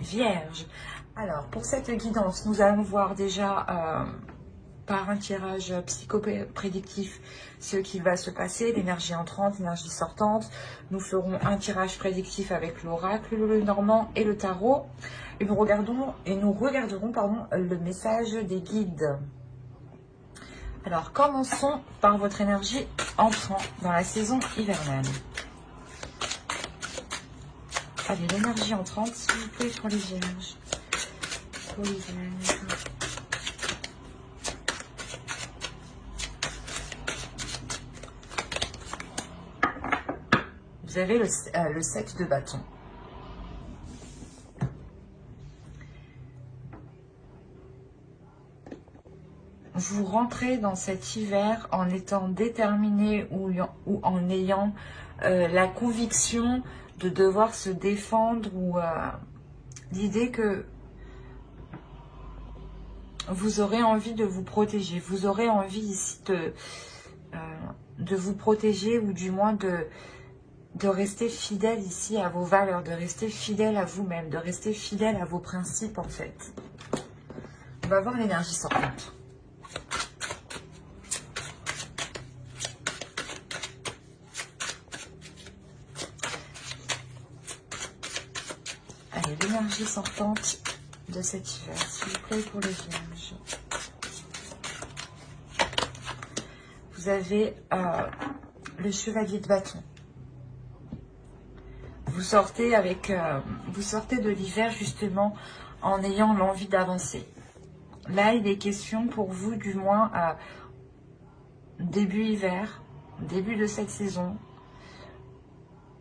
Vierge. Alors, pour cette guidance, nous allons voir déjà par un tirage psychoprédictif ce qui va se passer, l'énergie entrante, l'énergie sortante. Nous ferons un tirage prédictif avec l'oracle, le normand et le tarot. Et nous regarderons le message des guides. Alors, commençons par votre énergie entrant dans la saison hivernale. Allez, l'énergie entrante, s'il vous plaît, pour les vierges. Pour les vierges. Vous avez le 7 de bâton. Vous rentrez dans cet hiver en étant déterminé ou en ayant la conviction de devoir se défendre ou l'idée que vous aurez envie de vous protéger. Vous aurez envie ici de vous protéger ou du moins de rester fidèle ici à vos valeurs, de rester fidèle à vous-même, de rester fidèle à vos principes en fait. On va voir l'énergie sortante. Allez, l'énergie sortante de cet hiver, s'il vous plaît, pour les vierges. Vous avez le chevalier de bâton. Vous sortez de l'hiver justement en ayant l'envie d'avancer. Là, il est question pour vous, du moins, début hiver, début de cette saison,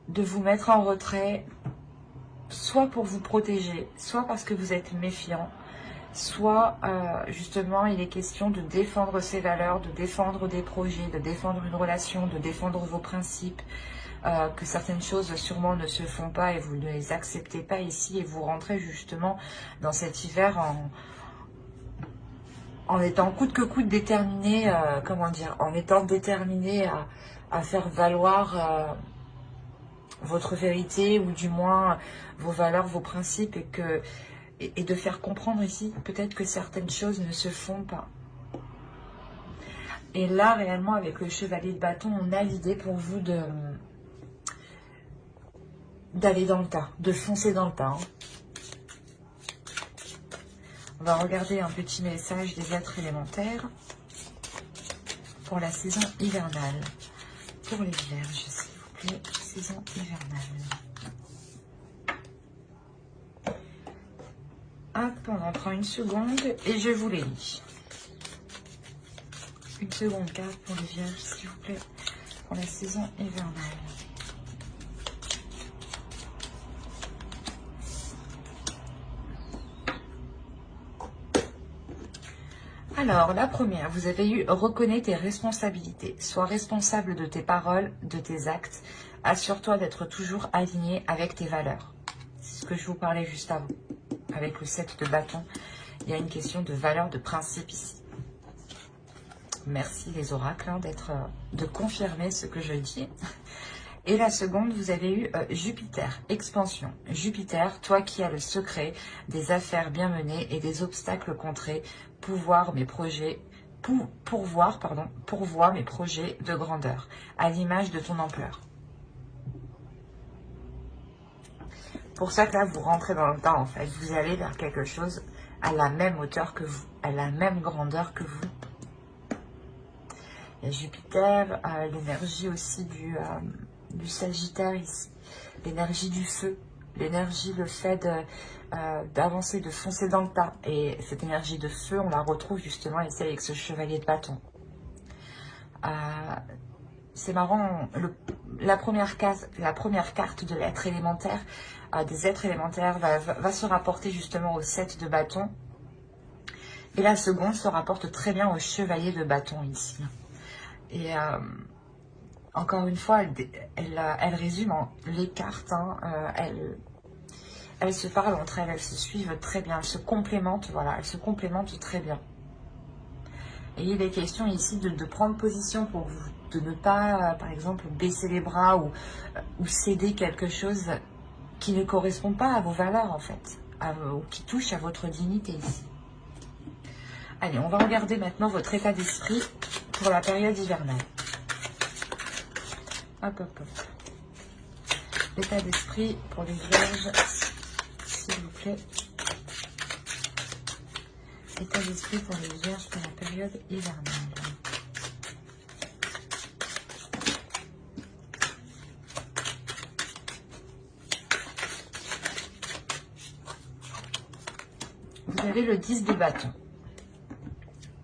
de vous mettre en retrait, soit pour vous protéger, soit parce que vous êtes méfiant, soit justement il est question de défendre ses valeurs, de défendre des projets, de défendre une relation, de défendre vos principes, que certaines choses sûrement ne se font pas et vous ne les acceptez pas ici et vous rentrez justement dans cet hiver en étant coûte que coûte déterminé, en étant déterminé à faire valoir votre vérité ou du moins vos valeurs, vos principes et de faire comprendre ici peut-être que certaines choses ne se font pas. Et là réellement avec le chevalier de bâton, on a l'idée pour vous d'aller dans le tas, de foncer dans le tas. Hein. On va regarder un petit message des êtres élémentaires pour la saison hivernale. Pour les vierges, s'il vous plaît, saison hivernale. Hop, on en prend une seconde et je vous les lis. Une seconde carte pour les vierges, s'il vous plaît, pour la saison hivernale. Alors, la première, vous avez eu « Reconnais tes responsabilités. Sois responsable de tes paroles, de tes actes. Assure-toi d'être toujours aligné avec tes valeurs. » C'est ce que je vous parlais juste avant. Avec le 7 de bâton, il y a une question de valeur, de principe ici. Merci les oracles de confirmer ce que je dis. Et la seconde, vous avez eu Jupiter, expansion. Jupiter, toi qui as le secret des affaires bien menées et des obstacles contrés, pourvoie mes projets de grandeur, à l'image de ton ampleur. Pour ça que là, vous rentrez dans le temps, en fait. Vous allez vers quelque chose à la même hauteur que vous, à la même grandeur que vous. Il y a Jupiter, l'énergie aussi du Sagittaire ici, l'énergie du feu, l'énergie, le fait d'avancer, de foncer dans le tas. Et cette énergie de feu, on la retrouve justement ici avec ce chevalier de bâton. C'est marrant, la première carte de l'être élémentaire, des êtres élémentaires, va se rapporter justement au 7 de bâton. Et la seconde se rapporte très bien au chevalier de bâton ici. Et encore une fois, elle résume les cartes. Hein, elles se parlent entre elles, elles se suivent très bien, elles se complémentent, voilà, elles se complémentent très bien. Et il est question ici de prendre position pour vous, de ne pas, par exemple, baisser les bras ou céder quelque chose qui ne correspond pas à vos valeurs, en fait. ou qui touche à votre dignité ici. Allez, on va regarder maintenant votre état d'esprit pour la période hivernale. Hop, hop, hop. L'état d'esprit pour les vierges, s'il vous plaît. État d'esprit pour les vierges pour la période hivernale. Vous avez le 10 de bâton.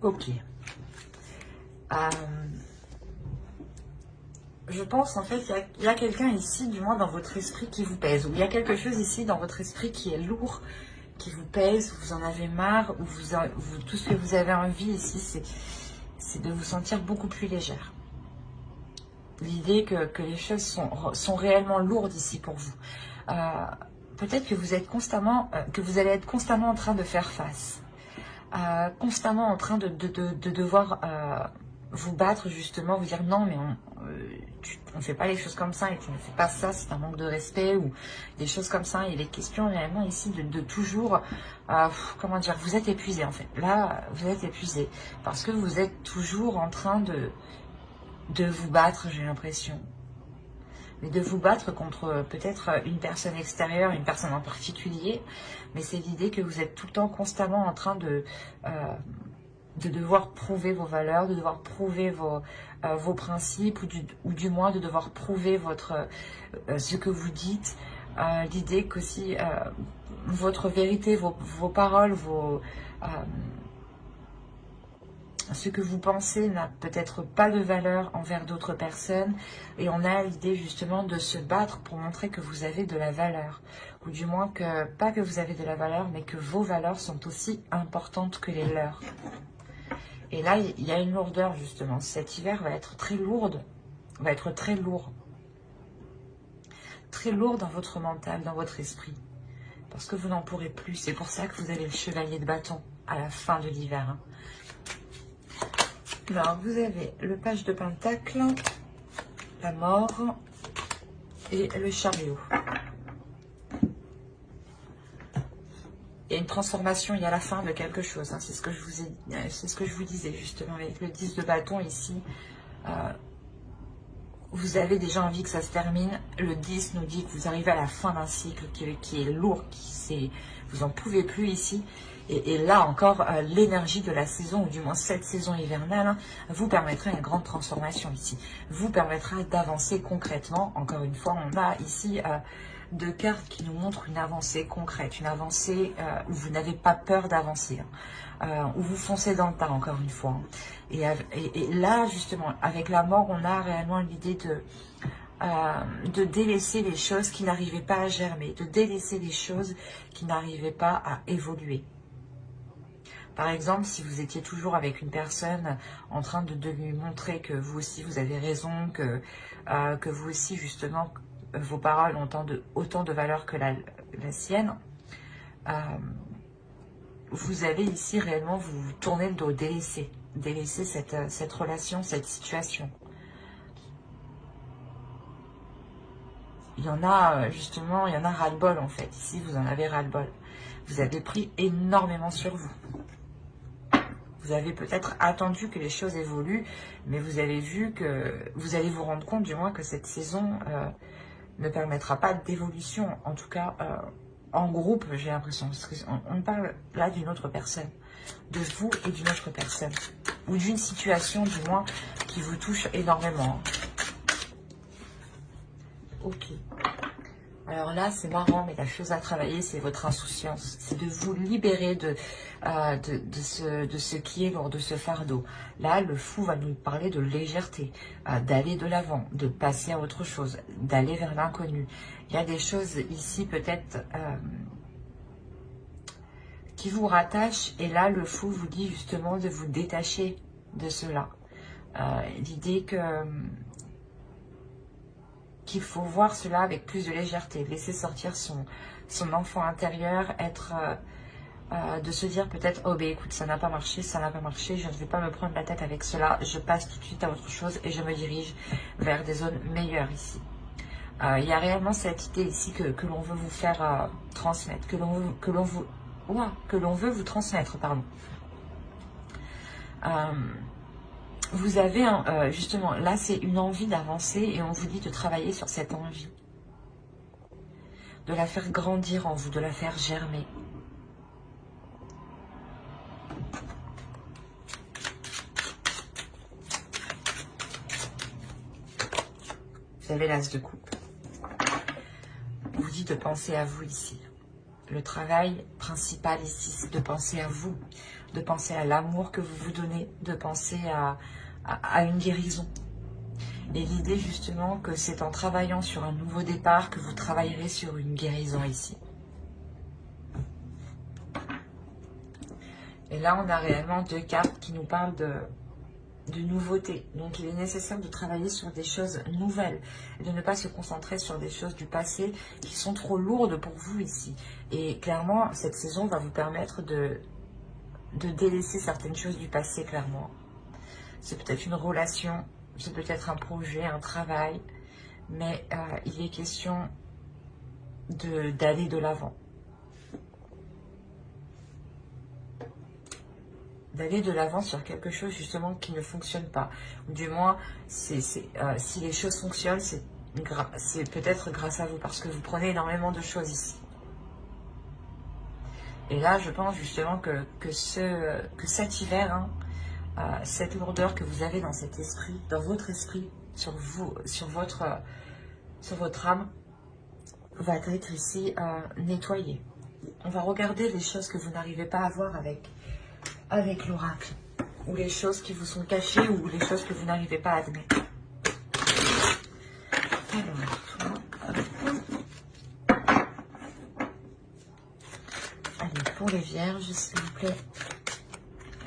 Ok. Je pense en fait il y a quelqu'un ici, du moins dans votre esprit, qui vous pèse. Ou il y a quelque chose ici dans votre esprit qui est lourd, qui vous pèse, vous en avez marre, ou tout ce que vous avez envie ici, c'est de vous sentir beaucoup plus légère. L'idée que les choses sont réellement lourdes ici pour vous. Peut-être que vous êtes constamment, que vous allez être constamment en train de faire face. Constamment en train de devoir vous battre, justement, vous dire non, mais on ne fait pas les choses comme ça, et tu ne fais pas ça, c'est un manque de respect, ou des choses comme ça. Il est question réellement ici de toujours, comment dire, vous êtes épuisé en fait. Là, vous êtes épuisé, parce que vous êtes toujours en train de vous battre, j'ai l'impression. Mais de vous battre contre peut-être une personne extérieure, une personne en particulier, mais c'est l'idée que vous êtes tout le temps constamment en train de devoir prouver vos valeurs, de devoir prouver vos principes, ou du moins de devoir prouver ce que vous dites. L'idée qu'aussi votre vérité, vos paroles, ce que vous pensez n'a peut-être pas de valeur envers d'autres personnes, et on a l'idée justement de se battre pour montrer que vous avez de la valeur, ou du moins pas que vous avez de la valeur, mais que vos valeurs sont aussi importantes que les leurs. Et là, il y a une lourdeur justement. Cet hiver va être très lourde, va être très lourd dans votre mental, dans votre esprit, parce que vous n'en pourrez plus. C'est pour ça que vous avez le chevalier de bâton à la fin de l'hiver, hein. Alors, vous avez le page de pentacle, la mort et le chariot. Il y a une transformation, il y a la fin de quelque chose, hein. C'est ce que je vous disais justement avec le 10 de bâton ici. Vous avez déjà envie que ça se termine. Le 10 nous dit que vous arrivez à la fin d'un cycle qui est lourd, vous n'en pouvez plus ici. Et là encore, l'énergie de la saison, ou du moins cette saison hivernale, hein, vous permettra une grande transformation ici. Vous permettra d'avancer concrètement. Encore une fois, on a ici deux cartes qui nous montrent une avancée concrète, une avancée où vous n'avez pas peur d'avancer, hein, où vous foncez dans le tas, encore une fois. Hein. Et là, justement, avec la mort, on a réellement l'idée de délaisser les choses qui n'arrivaient pas à germer, de délaisser les choses qui n'arrivaient pas à évoluer. Par exemple, si vous étiez toujours avec une personne en train de lui montrer que vous aussi vous avez raison, que vous aussi justement vos paroles ont autant de valeur que la sienne, vous allez ici réellement vous tourner le dos, délaisser cette relation, cette situation. Il y en a justement, il y en a ras-le-bol en fait. Ici, vous en avez ras-le-bol. Vous avez pris énormément sur vous. Vous avez peut-être attendu que les choses évoluent, mais vous avez vu que vous allez vous rendre compte du moins que cette saison ne permettra pas d'évolution. En tout cas, en groupe, j'ai l'impression. Parce qu'on parle là d'une autre personne. De vous et d'une autre personne. Ou d'une situation, du moins, qui vous touche énormément. Ok. Alors là, c'est marrant, mais la chose à travailler, c'est votre insouciance. C'est de vous libérer de ce qui est lourd, de ce fardeau. Là, le fou va nous parler de légèreté, d'aller de l'avant, de passer à autre chose, d'aller vers l'inconnu. Il y a des choses ici, peut-être, qui vous rattachent. Et là, le fou vous dit justement de vous détacher de cela. L'idée qu'il faut voir cela avec plus de légèreté, laisser sortir son enfant intérieur, de se dire peut-être, oh ben écoute, ça n'a pas marché, je ne vais pas me prendre la tête avec cela, je passe tout de suite à autre chose et je me dirige vers des zones meilleures ici. Il y a réellement cette idée ici que l'on veut vous faire transmettre, que l'on veut vous transmettre, pardon. Vous avez, justement, là c'est une envie d'avancer et on vous dit de travailler sur cette envie. De la faire grandir en vous, de la faire germer. Vous avez l'as de coupe. On vous dit de penser à vous ici. Le travail principal ici, c'est de penser à vous, de penser à l'amour que vous vous donnez, de penser à une guérison. Et l'idée justement que c'est en travaillant sur un nouveau départ que vous travaillerez sur une guérison ici. Et là, on a réellement deux cartes qui nous parlent de nouveauté. Donc, il est nécessaire de travailler sur des choses nouvelles et de ne pas se concentrer sur des choses du passé qui sont trop lourdes pour vous ici. Et clairement, cette saison va vous permettre de délaisser certaines choses du passé, clairement. C'est peut-être une relation, c'est peut-être un projet, un travail, mais il est question d'aller de l'avant. D'aller de l'avant sur quelque chose justement qui ne fonctionne pas. Ou du moins, si les choses fonctionnent, c'est peut-être grâce à vous, parce que vous prenez énormément de choses ici. Et là, je pense justement que cet hiver, hein, cette lourdeur que vous avez dans cet esprit, dans votre esprit, sur vous, sur votre âme, va être ici nettoyée. On va regarder les choses que vous n'arrivez pas à voir avec l'oracle, ou les choses qui vous sont cachées, ou les choses que vous n'arrivez pas à admettre. Allez, pour les vierges, s'il vous plaît.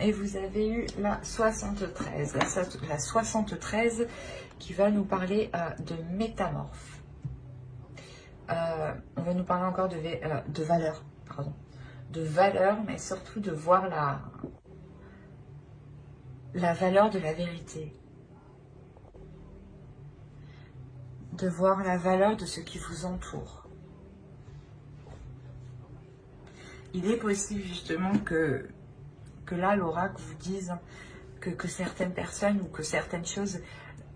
Et vous avez eu la 73. La 73 qui va nous parler de métamorphe. On va nous parler encore de valeur, pardon. De valeur, mais surtout de voir la valeur de la vérité. De voir la valeur de ce qui vous entoure. Il est possible justement que là, l'oracle vous dise que certaines personnes ou que certaines choses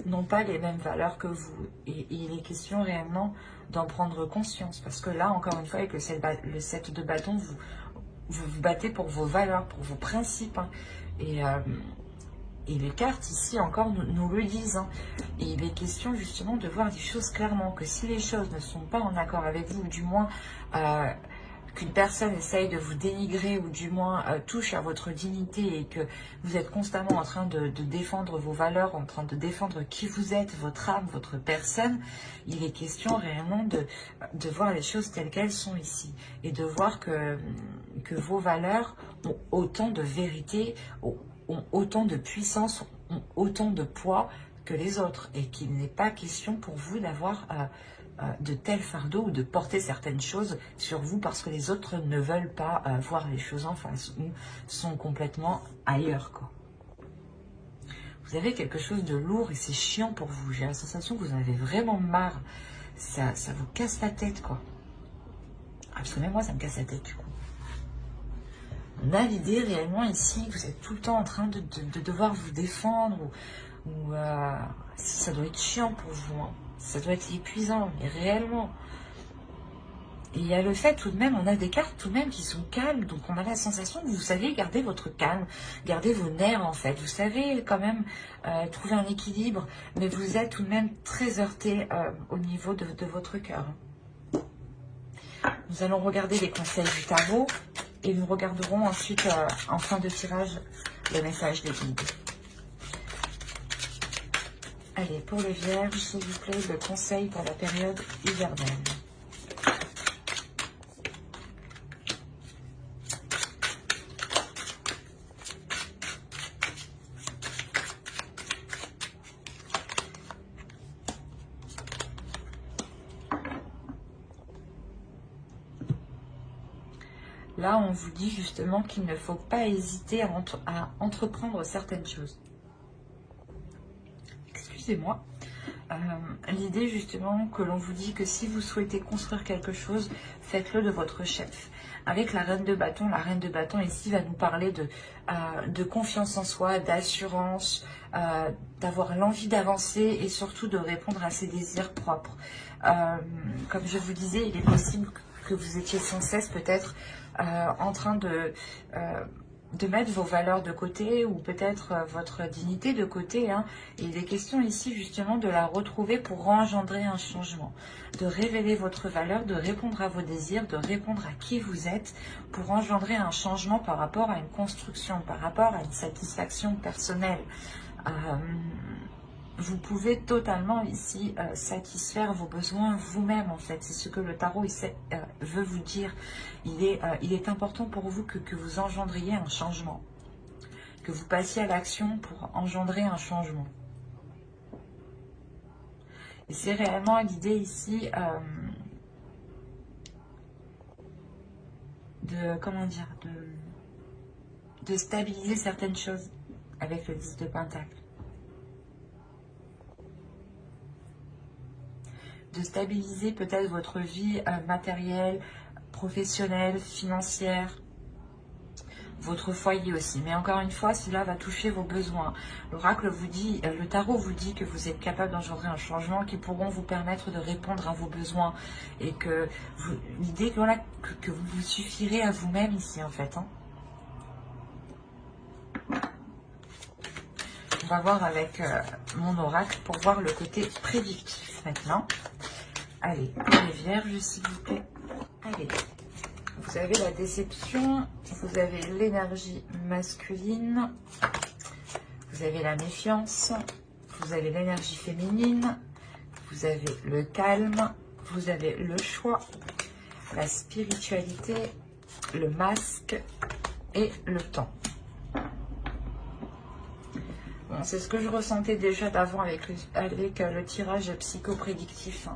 n'ont pas les mêmes valeurs que vous. Et il est question réellement d'en prendre conscience. Parce que là, encore une fois, avec le 7 de bâton, vous vous battez pour vos valeurs, pour vos principes. Hein. Et les cartes ici encore nous le disent. Hein. Et il est question justement de voir des choses clairement. Que si les choses ne sont pas en accord avec vous, ou du moins qu'une personne essaye de vous dénigrer, ou du moins touche à votre dignité, et que vous êtes constamment en train de défendre vos valeurs, en train de défendre qui vous êtes, votre âme, votre personne, il est question réellement de voir les choses telles qu'elles sont ici. Et de voir que vos valeurs ont autant de vérité, ont autant de puissance, ont autant de poids que les autres. Et qu'il n'est pas question pour vous d'avoir de tels fardeaux ou de porter certaines choses sur vous parce que les autres ne veulent pas voir les choses en face ou sont complètement ailleurs, quoi. Vous avez quelque chose de lourd et c'est chiant pour vous. J'ai la sensation que vous en avez vraiment marre. Ça vous casse la tête, quoi. Parce que même moi, ça me casse la tête, du coup. On a l'idée réellement ici que vous êtes tout le temps en train de devoir vous défendre ou ça doit être chiant pour vous, hein. Ça doit être épuisant, mais réellement. Et il y a le fait tout de même, on a des cartes tout de même qui sont calmes, donc on a la sensation que vous savez garder votre calme, garder vos nerfs en fait. Vous savez quand même trouver un équilibre, mais vous êtes tout de même très heurté au niveau de votre cœur. Nous allons regarder les conseils du tarot et nous regarderons ensuite en fin de tirage le message des guides. Allez, pour les vierges, s'il vous plaît, le conseil pour la période hivernale. Là, on vous dit justement qu'il ne faut pas hésiter à entreprendre certaines choses. Excusez-moi. l'idée justement que l'on vous dit que si vous souhaitez construire quelque chose, faites-le de votre chef. Avec la reine de bâton ici va nous parler de confiance en soi, d'assurance, d'avoir l'envie d'avancer et surtout de répondre à ses désirs propres. Comme je vous disais, il est possible que vous étiez sans cesse peut-être en train de mettre vos valeurs de côté ou peut-être votre dignité de côté. Hein. Et il est question ici justement de la retrouver pour engendrer un changement, de révéler votre valeur, de répondre à vos désirs, de répondre à qui vous êtes pour engendrer un changement par rapport à une construction, par rapport à une satisfaction personnelle. Vous pouvez totalement ici satisfaire vos besoins vous-même en fait. C'est ce que le tarot veut vous dire. Il est important pour vous que vous engendriez un changement. Que vous passiez à l'action pour engendrer un changement. Et c'est réellement l'idée ici de stabiliser certaines choses avec le 10 de Pentacle. De stabiliser peut-être votre vie matérielle, professionnelle, financière, votre foyer aussi. Mais encore une fois, cela va toucher vos besoins. L'oracle vous dit, le tarot vous dit que vous êtes capable d'engendrer un changement qui pourront vous permettre de répondre à vos besoins. Et que l'idée voilà, que vous vous suffirez à vous-même ici en fait. Hein. On va voir avec mon oracle pour voir le côté prédictif maintenant. Allez, pour les vierges, s'il vous plaît. Allez, vous avez la déception, vous avez l'énergie masculine, vous avez la méfiance, vous avez l'énergie féminine, vous avez le calme, vous avez le choix, la spiritualité, le masque et le temps. Bon, c'est ce que je ressentais déjà d'avant avec le tirage psychoprédictif. Hein.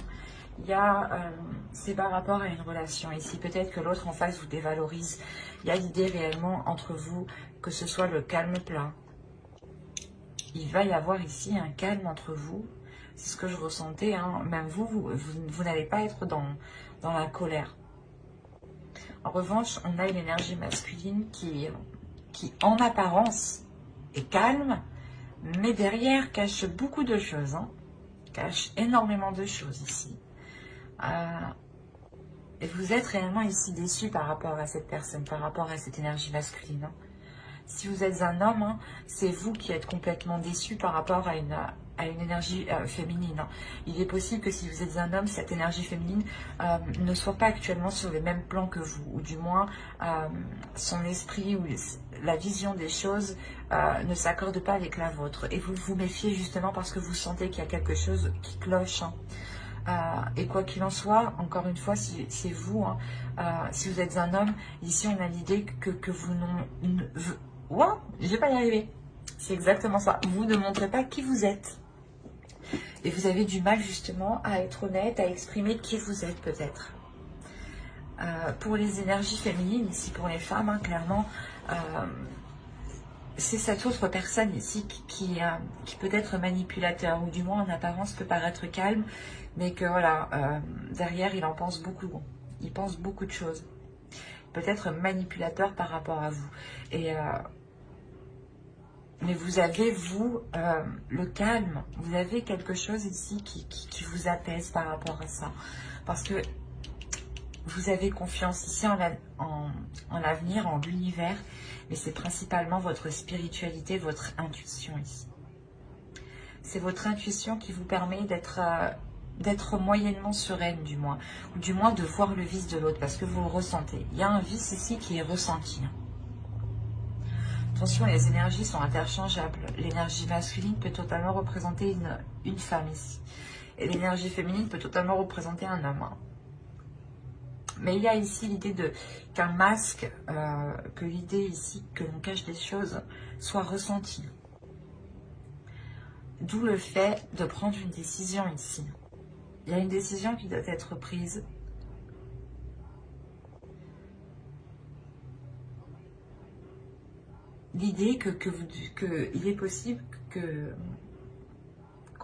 Il y a, c'est par rapport à une relation ici. Peut-être que l'autre en face vous dévalorise. Il y a l'idée réellement entre vous que ce soit le calme plat. Il va y avoir ici un calme entre vous. C'est ce que je ressentais. Hein. Même vous n'allez pas être dans la colère. En revanche, on a une énergie masculine qui en apparence est calme, mais derrière cache beaucoup de choses. Hein. Cache énormément de choses ici. Et vous êtes réellement ici déçu par rapport à cette personne, par rapport à cette énergie masculine. Hein. Si vous êtes un homme, hein, c'est vous qui êtes complètement déçu par rapport à une énergie féminine. Hein. Il est possible que si vous êtes un homme, cette énergie féminine ne soit pas actuellement sur le même plan que vous, ou du moins son esprit ou la vision des choses ne s'accorde pas avec la vôtre. Et vous vous méfiez justement parce que vous sentez qu'il y a quelque chose qui cloche. Hein. Et quoi qu'il en soit, encore une fois, si c'est vous, hein, si vous êtes un homme, ici on a l'idée que vous ne... Wow, je vais pas y arriver. C'est exactement ça. Vous ne montrez pas qui vous êtes. Et vous avez du mal justement à être honnête, à exprimer qui vous êtes peut-être. Pour les énergies féminines, ici pour les femmes, hein, clairement, c'est cette autre personne ici qui peut être manipulateur, ou du moins en apparence peut paraître calme, mais que voilà, derrière il en pense beaucoup. Il pense beaucoup de choses. Peut-être manipulateur par rapport à vous. Mais vous avez, vous, le calme. Vous avez quelque chose ici qui vous apaise par rapport à ça. Parce que vous avez confiance ici en l'avenir, en l'univers. Mais c'est principalement votre spiritualité, votre intuition ici. C'est votre intuition qui vous permet d'être moyennement sereine du moins. Ou du moins de voir le vice de l'autre parce que vous le ressentez. Il y a un vice ici qui est ressenti. Attention, les énergies sont interchangeables. L'énergie masculine peut totalement représenter une femme ici. Et l'énergie féminine peut totalement représenter un homme. Mais il y a ici l'idée qu'un masque, que l'idée ici que l'on cache des choses, soit ressentie. D'où le fait de prendre une décision ici. Il y a une décision qui doit être prise. L'idée qu'il est possible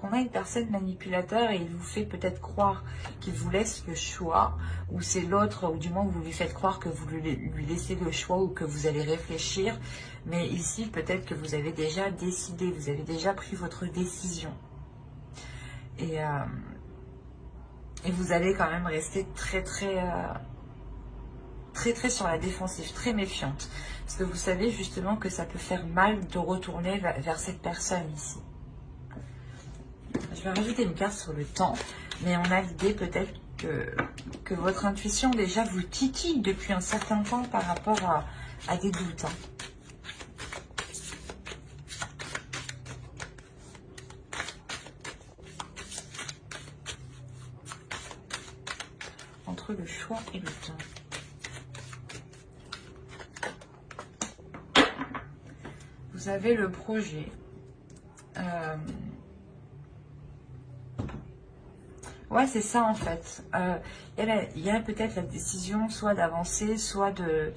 qu'on a une personne manipulateur et il vous fait peut-être croire qu'il vous laisse le choix, ou c'est l'autre, ou du moins vous lui faites croire que vous lui laissez le choix ou que vous allez réfléchir. Mais ici, peut-être que vous avez déjà décidé, vous avez déjà pris votre décision. Et vous allez quand même rester très sur la défensive, très méfiante. Parce que vous savez justement que ça peut faire mal de retourner vers cette personne ici. Je vais rajouter une carte sur le temps, mais on a l'idée peut-être que votre intuition déjà vous titille depuis un certain temps par rapport à des doutes. Entre le choix et le temps. Vous avez le projet. Ouais, c'est ça en fait. Il y a peut-être la décision soit d'avancer, soit de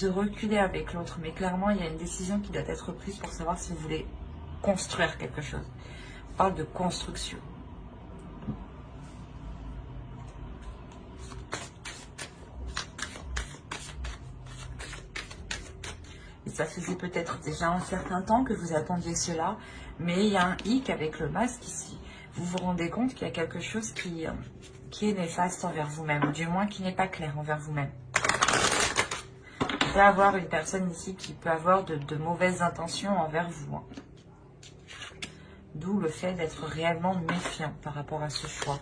reculer avec l'autre. Mais clairement, il y a une décision qui doit être prise pour savoir si vous voulez construire quelque chose. On parle de construction. Et ça faisait peut-être déjà un certain temps que vous attendiez cela. Mais il y a un hic avec le masque ici. Vous vous rendez compte qu'il y a quelque chose qui est néfaste envers vous-même, ou du moins qui n'est pas clair envers vous-même. Il peut y avoir une personne ici qui peut avoir de mauvaises intentions envers vous. D'où le fait d'être réellement méfiant par rapport à ce choix.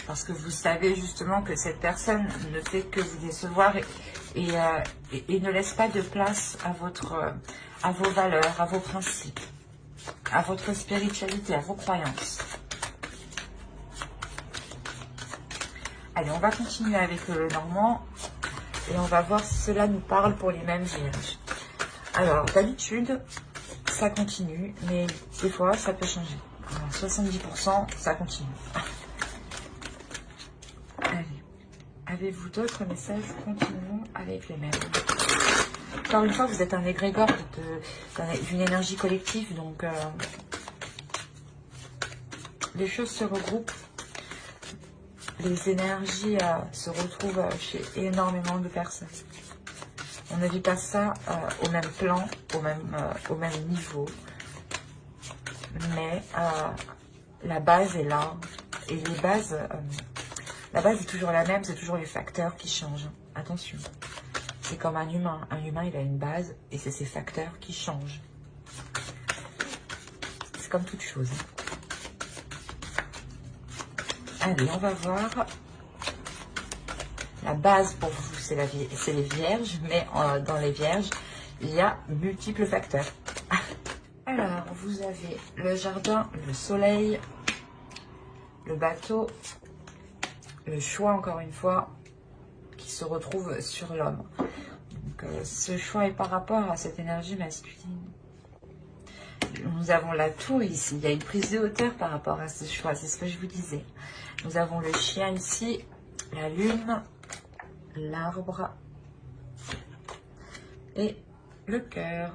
Parce que vous savez justement que cette personne ne fait que vous décevoir et ne laisse pas de place à vos valeurs, à vos principes, à votre spiritualité, à vos croyances. Allez, on va continuer avec le Normand et on va voir si cela nous parle pour les mêmes vierges. Alors, d'habitude, ça continue, mais des fois, ça peut changer. Alors, 70%, ça continue. Allez, avez-vous d'autres messages? Continuons avec les mêmes. Encore une fois, vous êtes un égrégore d'une énergie collective, donc les choses se regroupent. Les énergies se retrouvent chez énormément de personnes. On ne vit pas ça au même plan, au même niveau. Mais la base est là. Et les bases, la base est toujours la même, c'est toujours les facteurs qui changent. Attention. C'est comme un humain. Un humain, il a une base et c'est ses facteurs qui changent. C'est comme toute chose. Allez, on va voir. La base pour vous, c'est les vierges, mais dans les vierges, il y a multiples facteurs. Alors, vous avez le jardin, le soleil, le bateau, le choix, encore une fois, qui se retrouve sur l'homme. Donc, ce choix est par rapport à cette énergie masculine. Nous avons la tour ici. Il y a une prise de hauteur par rapport à ce choix. C'est ce que je vous disais. Nous avons le chien ici, la lune, l'arbre et le cœur.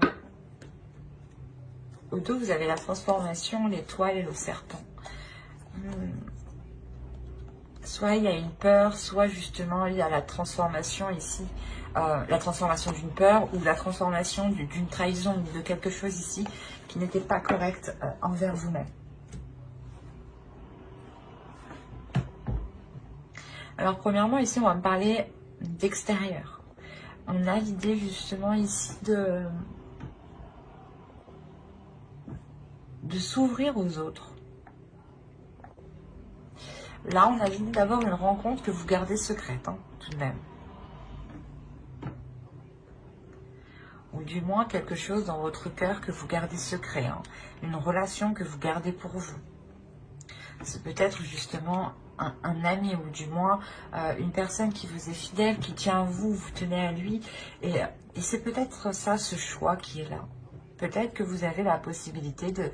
Au dos, vous avez la transformation, l'étoile et le serpent. Soit il y a une peur, soit justement il y a la transformation ici. La transformation d'une peur ou la transformation d'une trahison ou de quelque chose ici qui n'était pas correct envers vous-même. Alors premièrement ici on va me parler d'extérieur. On a l'idée justement ici de s'ouvrir aux autres. Là on a l'idée d'avoir une rencontre que vous gardez secrète, hein, tout de même. Ou du moins quelque chose dans votre cœur que vous gardez secret, hein. Une relation que vous gardez pour vous. C'est peut-être justement un ami ou du moins une personne qui vous est fidèle, qui tient à vous, vous tenez à lui. Et c'est peut-être ça, ce choix qui est là. Peut-être que vous avez la possibilité de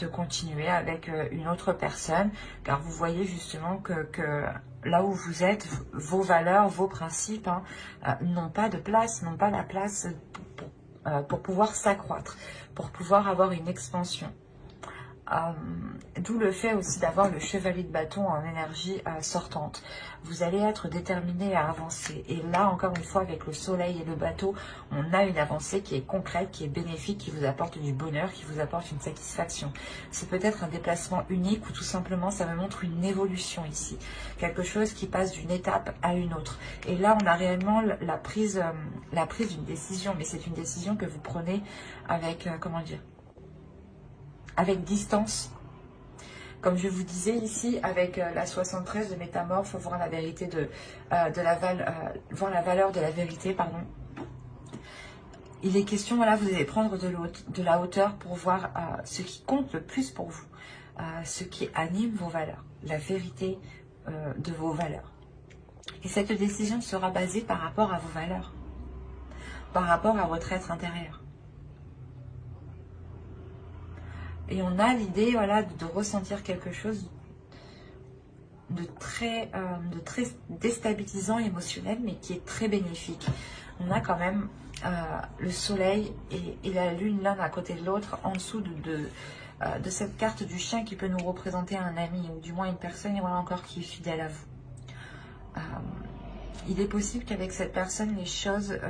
continuer avec une autre personne, car vous voyez justement que là où vous êtes, vos valeurs, vos principes n'ont pas de place, n'ont pas la place pour pouvoir s'accroître, pour pouvoir avoir une expansion. D'où le fait aussi d'avoir le chevalier de bâton en énergie sortante. Vous allez être déterminé à avancer. Et là, encore une fois, avec le soleil et le bateau, on a une avancée qui est concrète, qui est bénéfique, qui vous apporte du bonheur, qui vous apporte une satisfaction. C'est peut-être un déplacement unique ou tout simplement, ça me montre une évolution ici. Quelque chose qui passe d'une étape à une autre. Et là, on a réellement la prise d'une décision. Mais c'est une décision que vous prenez avec, comment dire, avec distance. Comme je vous disais ici, avec la 73 de Métamorphe, voir la vérité voir la valeur de la vérité, pardon. Il est question, voilà, vous allez prendre de la hauteur pour voir ce qui compte le plus pour vous, ce qui anime vos valeurs, la vérité de vos valeurs. Et cette décision sera basée par rapport à vos valeurs, par rapport à votre être intérieur. Et on a l'idée, voilà, de ressentir quelque chose de très déstabilisant émotionnel, mais qui est très bénéfique. On a quand même le soleil et la lune l'un à côté de l'autre, en dessous de cette carte du chien qui peut nous représenter un ami, ou du moins une personne, voilà, encore qui est fidèle à vous. Il est possible qu'avec cette personne, les choses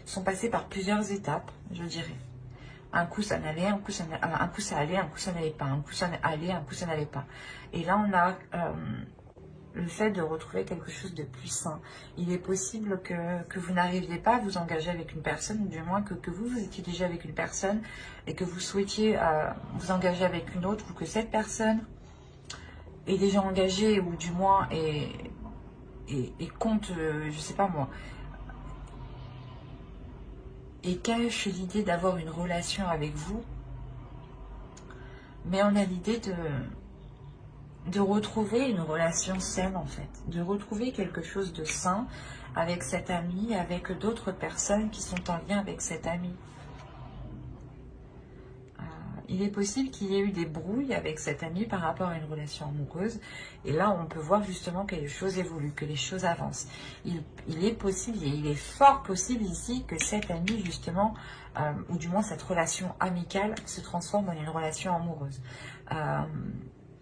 sont passées par plusieurs étapes, je dirais. Un coup ça n'allait, un coup ça allait, un coup ça n'allait pas, un coup ça allait, un coup ça n'allait pas. Et là on a le fait de retrouver quelque chose de plus sain. Il est possible que vous n'arriviez pas à vous engager avec une personne, ou du moins que vous étiez déjà avec une personne et que vous souhaitiez vous engager avec une autre, ou que cette personne est déjà engagée, ou du moins et compte, je sais pas moi, et cache l'idée d'avoir une relation avec vous, mais on a l'idée de retrouver une relation saine en fait, de retrouver quelque chose de sain avec cet ami, avec d'autres personnes qui sont en lien avec cet ami. Il est possible qu'il y ait eu des brouilles avec cet ami par rapport à une relation amoureuse. Et là, on peut voir justement que les choses évoluent, que les choses avancent. Il est possible, et il est fort possible ici que cet ami, justement, ou du moins cette relation amicale, se transforme en une relation amoureuse.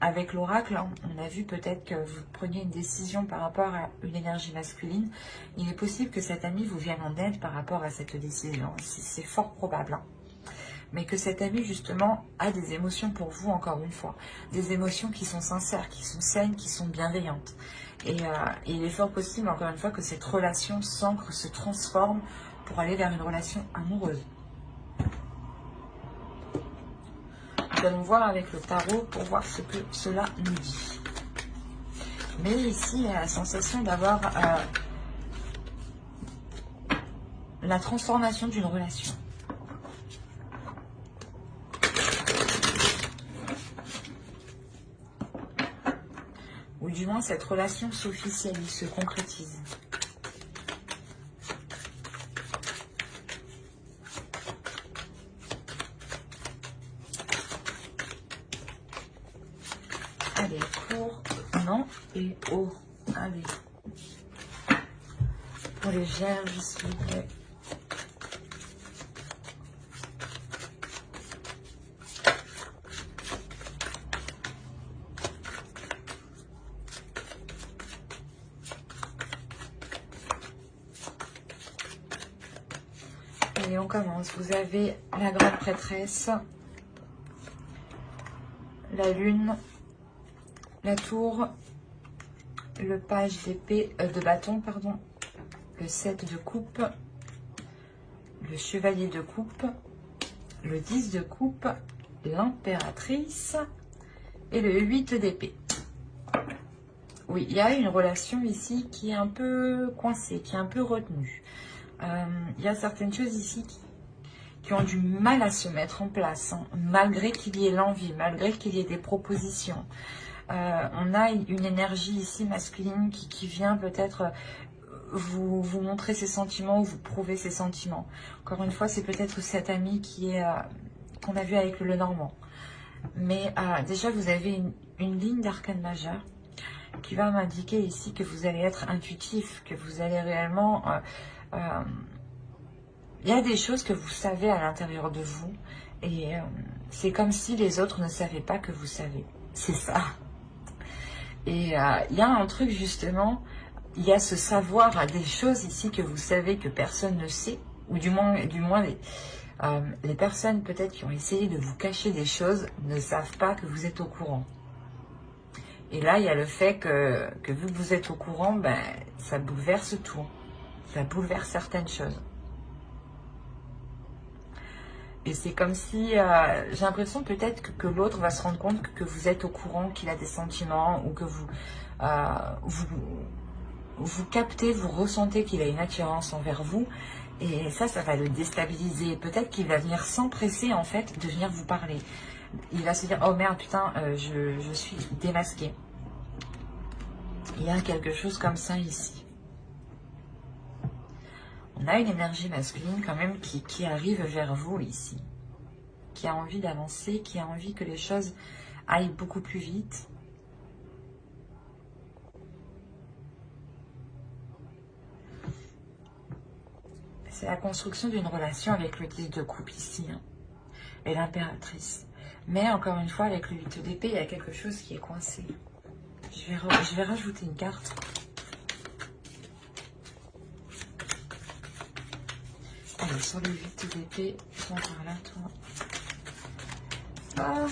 Avec l'oracle, on a vu peut-être que vous preniez une décision par rapport à une énergie masculine. Il est possible que cet ami vous vienne en aide par rapport à cette décision. C'est fort probable. Mais que cet ami, justement, a des émotions pour vous, encore une fois. Des émotions qui sont sincères, qui sont saines, qui sont bienveillantes. Et il est fort possible, encore une fois, que cette relation s'ancre, se transforme pour aller vers une relation amoureuse. Nous allons voir avec le tarot pour voir ce que cela nous dit. Mais ici, il y a la sensation d'avoir la transformation d'une relation. Ou du moins, cette relation s'officialise, se concrétise. Allez, pour, non, et haut. Allez. Pour les vierges, s'il vous plaît. Allez, on commence. Vous avez la grande prêtresse, la lune, la tour, le page d'épée, de bâton, pardon, le 7 de coupe, le chevalier de coupe, le 10 de coupe, l'impératrice et le 8 d'épée. Oui, il y a une relation ici qui est un peu coincée, qui est un peu retenue. Il y a certaines choses ici qui ont du mal à se mettre en place, hein, malgré qu'il y ait l'envie, malgré qu'il y ait des propositions. On a une énergie ici masculine qui vient peut-être vous montrer ses sentiments ou vous prouver ses sentiments. Encore une fois, c'est peut-être cet ami qu'on a vu avec le Normand. Mais déjà, vous avez une ligne d'arcane majeure qui va m'indiquer ici que vous allez être intuitif, que vous allez réellement il y a des choses que vous savez à l'intérieur de vous. Et c'est comme si les autres ne savaient pas que vous savez. C'est ça. Et il y a un truc justement, il y a ce savoir à des choses ici que vous savez que personne ne sait. Ou du moins les personnes peut-être qui ont essayé de vous cacher des choses ne savent pas que vous êtes au courant. Et là, il y a le fait que vu que vous êtes au courant, ben, ça bouleverse tout. Ça bouleverse certaines choses. Et c'est comme si, j'ai l'impression peut-être que l'autre va se rendre compte que vous êtes au courant, qu'il a des sentiments, ou que vous captez, vous ressentez qu'il a une attirance envers vous. Et ça va le déstabiliser. Peut-être qu'il va venir s'empresser, en fait, de venir vous parler. Il va se dire, oh merde, putain, je suis démasqué. Il y a quelque chose comme ça ici. On a une énergie masculine quand même qui arrive vers vous ici. Qui a envie d'avancer, qui a envie que les choses aillent beaucoup plus vite. C'est la construction d'une relation avec le 10 de coupe ici. Hein, et l'impératrice. Mais encore une fois, avec le 8 d'épée, il y a quelque chose qui est coincé. Je vais rajouter une carte. Allez, sur le 8 d'épée, viens par là, toi. Ah.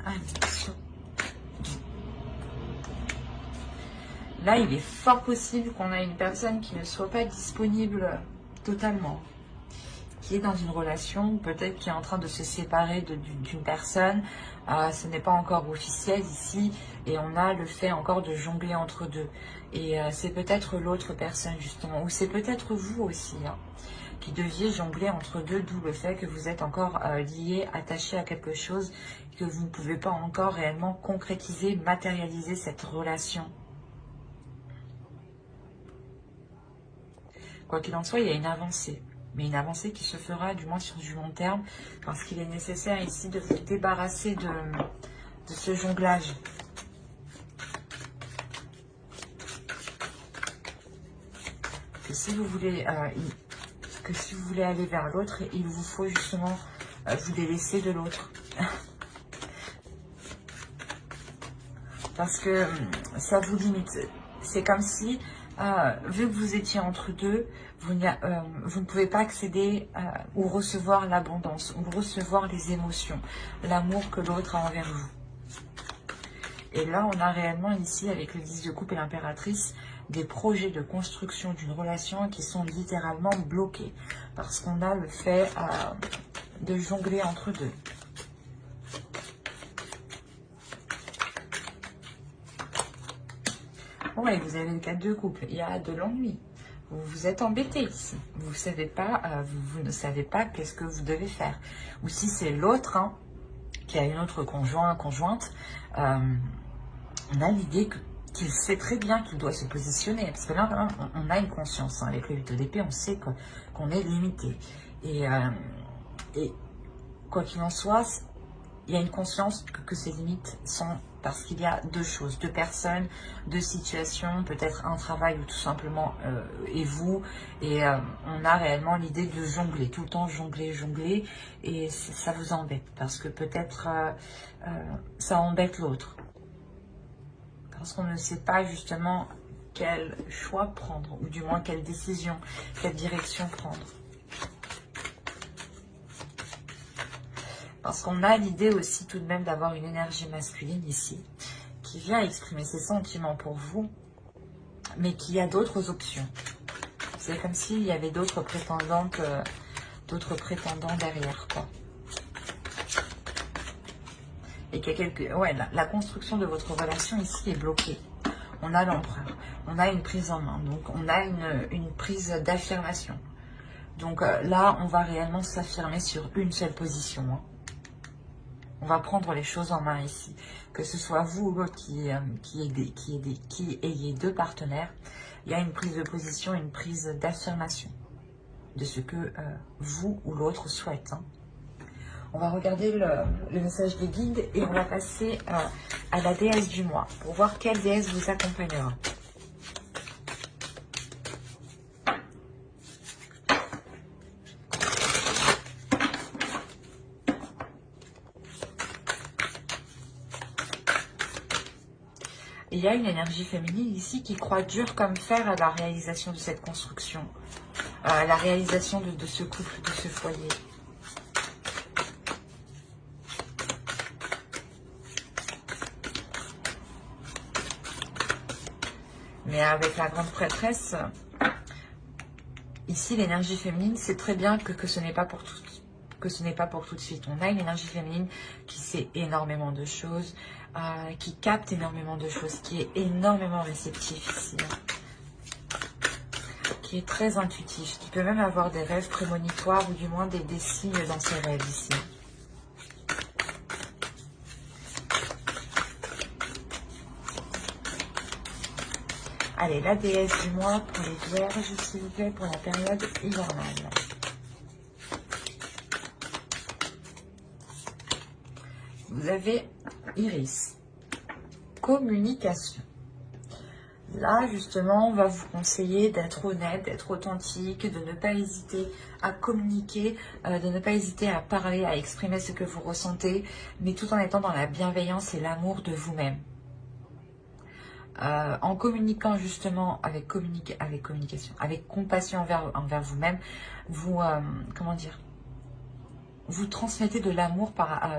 Allez, là, il est fort possible qu'on ait une personne qui ne soit pas disponible totalement. Qui est dans une relation, peut-être qui est en train de se séparer d'une personne. Ce n'est pas encore officiel ici. Et on a le fait encore de jongler entre deux. Et c'est peut-être l'autre personne, justement. Ou c'est peut-être vous aussi, hein, qui deviez jongler entre deux. D'où le fait que vous êtes encore lié, attaché à quelque chose. Que vous ne pouvez pas encore réellement concrétiser, matérialiser cette relation. Quoi qu'il en soit, il y a une avancée. Mais une avancée qui se fera du moins sur du long terme. Parce qu'il est nécessaire ici de vous débarrasser de ce jonglage. Que si vous voulez, aller vers l'autre, il vous faut justement vous délaisser de l'autre. Parce que ça vous limite. C'est comme si, vu que vous étiez entre deux, vous ne pouvez pas accéder ou recevoir l'abondance, ou recevoir les émotions, l'amour que l'autre a envers vous. Et là, on a réellement ici, avec le 10 de coupe et l'impératrice, des projets de construction d'une relation qui sont littéralement bloqués. Parce qu'on a le fait de jongler entre deux. Ouais, vous avez le 4 de couple. Il y a de l'ennui. Vous vous êtes embêté ici. Vous savez pas, vous ne savez pas qu'est-ce que vous devez faire. Ou si c'est l'autre hein, qui a une autre conjointe, on a l'idée qu'il sait très bien qu'il doit se positionner. Parce que là, on a une conscience. Hein, avec le 8 d'épée, on sait qu'on est limité. Et quoi qu'il en soit, il y a une conscience que ces limites sont parce qu'il y a deux choses, deux personnes, deux situations, peut-être un travail ou tout simplement et vous. Et on a réellement l'idée de jongler, tout le temps jongler. Et ça vous embête parce que peut-être ça embête l'autre. Parce qu'on ne sait pas justement quel choix prendre, ou du moins quelle décision, quelle direction prendre. Parce qu'on a l'idée aussi tout de même d'avoir une énergie masculine ici, qui vient exprimer ses sentiments pour vous, mais qui a d'autres options. C'est comme s'il y avait d'autres prétendantes, d'autres prétendants derrière, quoi. Et qu'il y a quelques... Ouais, la construction de votre relation ici est bloquée. On a l'empereur, on a une prise en main, donc on a une prise d'affirmation. Donc là, on va réellement s'affirmer sur une seule position, hein. On va prendre les choses en main ici. Que ce soit vous ou l'autre qui ayez deux partenaires, il y a une prise de position, une prise d'affirmation de ce que vous ou l'autre souhaite. Hein. On va regarder le message des guides et on va passer à la déesse du mois pour voir quelle déesse vous accompagnera. Et il y a une énergie féminine ici qui croit dur comme fer à la réalisation de cette construction, à la réalisation de ce couple, de ce foyer. Mais avec la grande prêtresse, ici l'énergie féminine, c'est très bien que ce n'est pas pour tout de suite. On a une énergie féminine qui sait énormément de choses, qui capte énormément de choses, qui est énormément réceptif ici, qui est très intuitif, qui peut même avoir des rêves prémonitoires ou du moins des signes dans ses rêves ici. Allez, la déesse du mois pour les vierges, s'il vous plaît, pour la période hivernale. Vous avez Iris, communication. Là, justement, on va vous conseiller d'être honnête, d'être authentique, de ne pas hésiter à communiquer, de ne pas hésiter à parler, à exprimer ce que vous ressentez, mais tout en étant dans la bienveillance et l'amour de vous-même. En communiquant justement avec compassion envers vous-même, vous, comment dire, vous transmettez de l'amour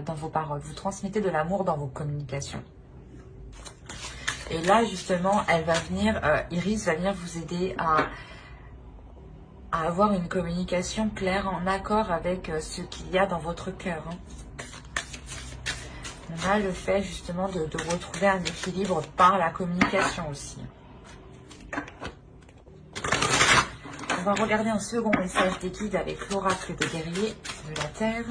dans vos paroles, vous transmettez de l'amour dans vos communications. Et là, justement, elle va venir, Iris va venir vous aider à avoir une communication claire en accord avec ce qu'il y a dans votre cœur. On a le fait justement de retrouver un équilibre par la communication aussi. On va regarder un second message des guides avec l'oracle des guerriers de la Terre.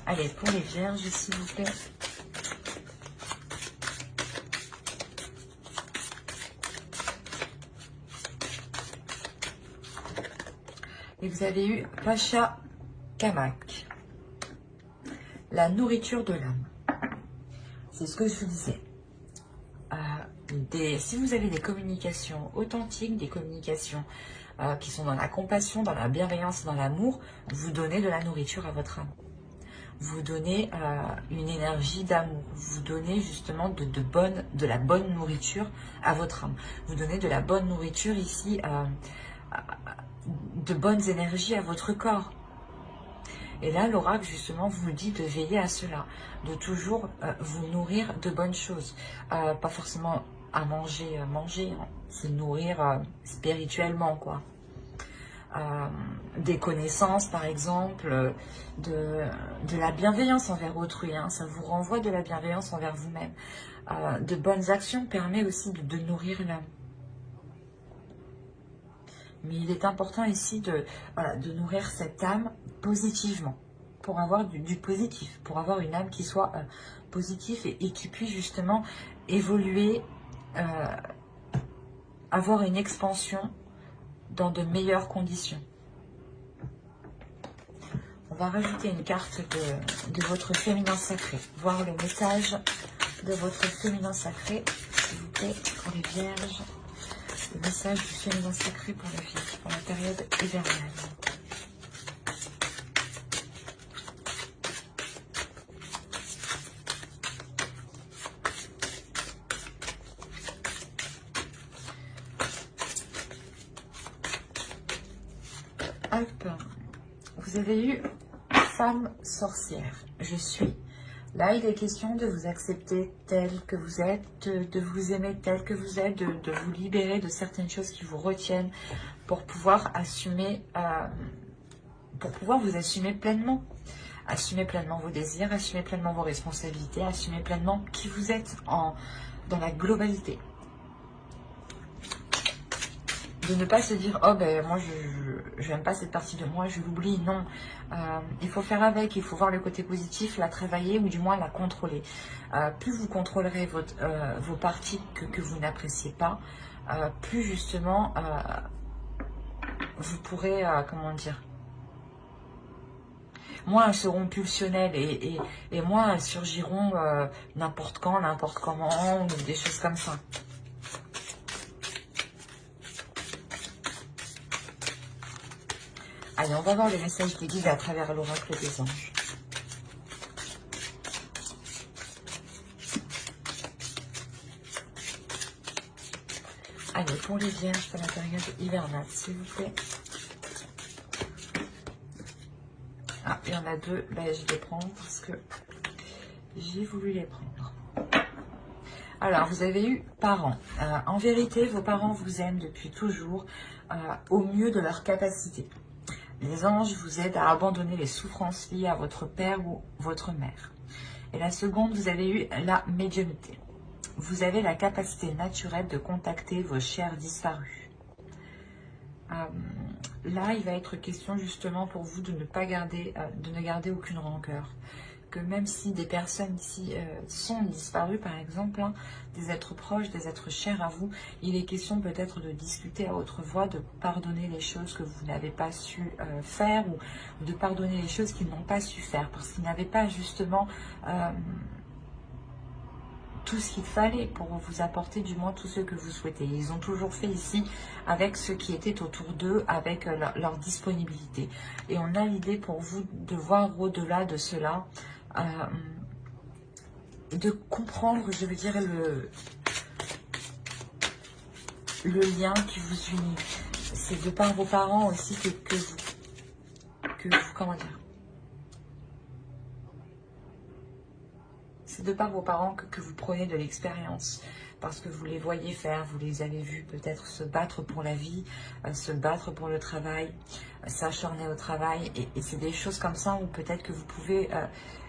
Allez, pour les vierges, s'il vous plaît. Et vous avez eu Pacha Kamak, la nourriture de l'âme. C'est ce que je vous disais. Si vous avez des communications authentiques, des communications qui sont dans la compassion, dans la bienveillance, dans l'amour, vous donnez de la nourriture à votre âme. Vous donnez une énergie d'amour. Vous donnez justement de la bonne nourriture à votre âme. Vous donnez de la bonne nourriture ici, de bonnes énergies à votre corps. Et là, l'oracle, justement, vous dit de veiller à cela, de toujours vous nourrir de bonnes choses. Pas forcément à manger, c'est nourrir spirituellement, quoi. Des connaissances, par exemple, de la bienveillance envers autrui, ça vous renvoie de la bienveillance envers vous-même. De bonnes actions permet aussi de nourrir l'âme. Mais il est important ici de nourrir cette âme positivement, pour avoir du positif, pour avoir une âme qui soit positive et qui puisse justement évoluer, avoir une expansion dans de meilleures conditions. On va rajouter une carte de votre féminin sacré, voir le message de votre féminin sacré, s'il vous plaît, pour les vierges. Le message du féminin sacré pour la vie, pour la période hivernale. Hop, vous avez eu femme sorcière, je suis. Là, il est question de vous accepter tel que vous êtes, de vous aimer tel que vous êtes, de vous libérer de certaines choses qui vous retiennent pour pouvoir assumer, vous assumer pleinement. Assumer pleinement vos désirs, assumer pleinement vos responsabilités, assumer pleinement qui vous êtes dans la globalité. De ne pas se dire, oh ben moi je n'aime pas cette partie de moi, je l'oublie. Non, il faut faire avec, il faut voir le côté positif, la travailler ou du moins la contrôler. Plus vous contrôlerez vos parties que vous n'appréciez pas, plus justement vous pourrez, comment dire, moins elles seront pulsionnelles et moins elles surgiront n'importe quand, n'importe comment, ou des choses comme ça. Allez, on va voir les messages des guides à travers l'oracle des anges. Allez, pour les vierges, pour la période hivernale, s'il vous plaît. Ah, il y en a deux. Ben, je vais les prendre parce que j'ai voulu les prendre. Alors, vous avez eu parents. En vérité, vos parents vous aiment depuis toujours au mieux de leur capacité. Les anges vous aident à abandonner les souffrances liées à votre père ou votre mère. Et la seconde, vous avez eu la médiumnité. Vous avez la capacité naturelle de contacter vos chers disparus. Là, il va être question justement pour vous de ne pas garder, de ne garder aucune rancœur. Que même si des personnes ici sont disparues, par exemple, hein, des êtres proches, des êtres chers à vous, il est question peut-être de discuter à haute voix, de pardonner les choses que vous n'avez pas su faire ou de pardonner les choses qu'ils n'ont pas su faire parce qu'ils n'avaient pas justement tout ce qu'il fallait pour vous apporter du moins tout ce que vous souhaitez. Ils ont toujours fait ici avec ce qui était autour d'eux, avec leur disponibilité. Et on a l'idée pour vous de voir au-delà de cela, de comprendre, je veux dire, le lien qui vous unit. C'est de par vos parents aussi que vous, comment dire, c'est de par vos parents que vous prenez de l'expérience, parce que vous les voyez faire, vous les avez vus peut-être se battre pour la vie, se battre pour le travail, s'acharner au travail, et c'est des choses comme ça où peut-être que vous pouvez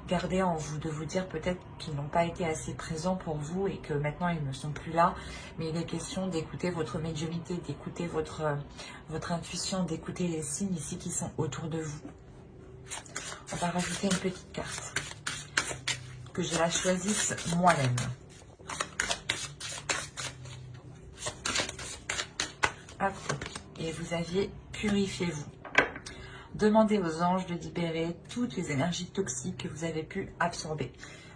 garder en vous, de vous dire peut-être qu'ils n'ont pas été assez présents pour vous et que maintenant ils ne sont plus là, mais il est question d'écouter votre médiumnité, d'écouter votre intuition, d'écouter les signes ici qui sont autour de vous. On va rajouter une petite carte, que je la choisisse moi-même. Hop. Et vous aviez purifiez-vous. Demandez aux anges de libérer toutes les énergies toxiques que vous avez pu absorber.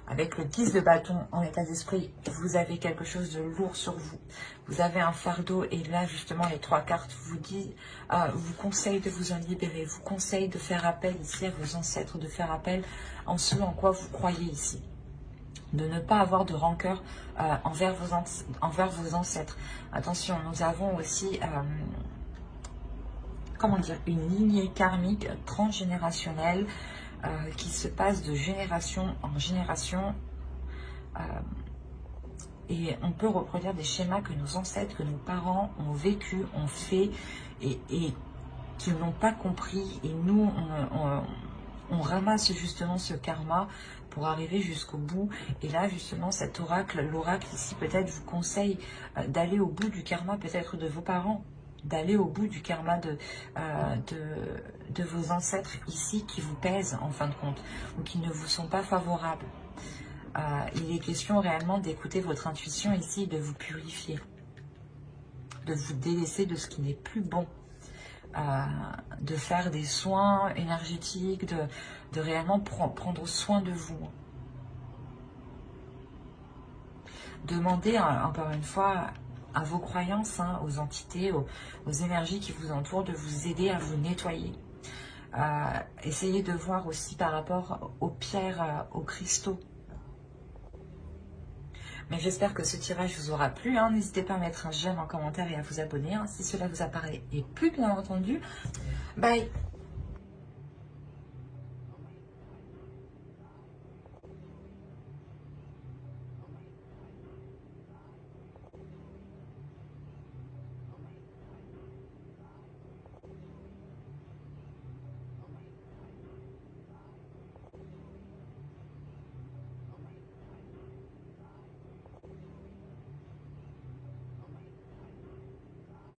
Avec le 10 de bâton en état d'esprit, vous avez quelque chose de lourd sur vous. Vous avez un fardeau et là, justement, les trois cartes vous conseillent de vous en libérer, vous conseillent de faire appel ici à vos ancêtres, de faire appel en ce en quoi vous croyez ici. De ne pas avoir de rancœur envers vos ancêtres. Attention, nous avons aussi, comment dire, une lignée karmique transgénérationnelle qui se passe de génération en génération. Et on peut reproduire des schémas que nos ancêtres, que nos parents ont vécu, ont fait et qu'ils n'ont pas compris. Et nous, on ramasse justement ce karma pour arriver jusqu'au bout. Et là, justement, cet oracle, l'oracle ici, peut-être vous conseille d'aller au bout du karma, peut-être de vos parents, d'aller au bout du karma de vos ancêtres ici qui vous pèsent en fin de compte, ou qui ne vous sont pas favorables. Il est question réellement d'écouter votre intuition ici, de vous purifier, de vous délaisser de ce qui n'est plus bon. De faire des soins énergétiques, de réellement prendre soin de vous. Demandez encore une fois à vos croyances, hein, aux entités, aux énergies qui vous entourent, de vous aider à vous nettoyer. Essayez de voir aussi par rapport aux pierres, aux cristaux. Mais j'espère que ce tirage vous aura plu. Hein. N'hésitez pas à mettre un j'aime en commentaire et à vous abonner hein, si cela vous a parlé. Et plus bien entendu, bye!